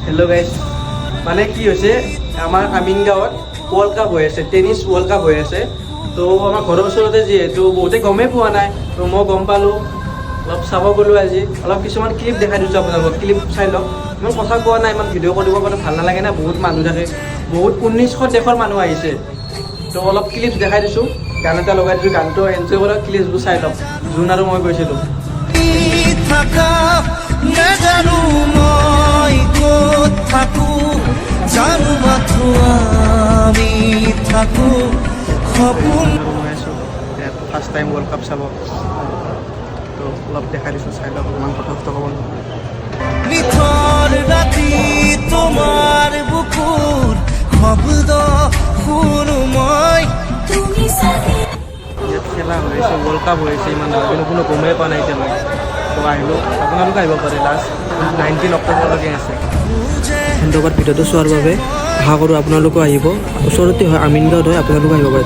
Hello' guys, মানে কি হৈছে আমাৰ আমিন গাঁৱত ৱৰ্ল্ড কাপ হৈ আছে, টেনিছ ৱৰ্ল্ড কাপ হৈ আছে। তো আমাৰ ঘৰৰ ওচৰতে যিহেতু বহুতে গমেই পোৱা নাই, তো মই গম পালোঁ, অলপ চাব গ'লোঁ আজি। অলপ কিছুমান ক্লিপ দেখাই দিছোঁ আপোনালোকক, ক্লিপ চাই লওক। ইমান কথা কোৱা নাই, ইমান ভিডিঅ' কৰিব কাৰণে ভাল নালাগে না, বহুত মানুহ থাকে, বহুত 1900 দেশৰ মানুহ আহিছে। তো অলপ ক্লিপছ দেখাই দিছোঁ, গান এটা লগাই দিছোঁ, গানটো এনজয় কৰক, ক্লিপছবোৰ চাই লওক। জোন আৰু মই গৈছিলোঁ। ফাৰ্ষ্ট টাইম ৱৰ্ল্ড কাপ চাব, তো অলপ দেখাই দিছোঁ, চাই লওক। ইমান কথা ক'ব নিথর রাতি তোমার বুকুর শব্দ শুনো মই ইয়াত খেলা হৈ আছে, ৱৰ্ল্ড কাপ হৈ আছে, ইমান কিন্তু কোনো গমেই পোৱা নাই এতিয়ালৈকে। তো আহিলোঁ, আপোনালোকে আহিব পাৰে, লাষ্ট 19 অক্টোবৰলৈকে আছে। সেন্দবাৰ ভিডিঅ'টো চোৱাৰ বাবে আশা কৰোঁ আপোনালোকেও আহিব। ওচৰতে হয়, আমিন গাঁৱত হয়, আপোনালোকে আহিব পাৰে।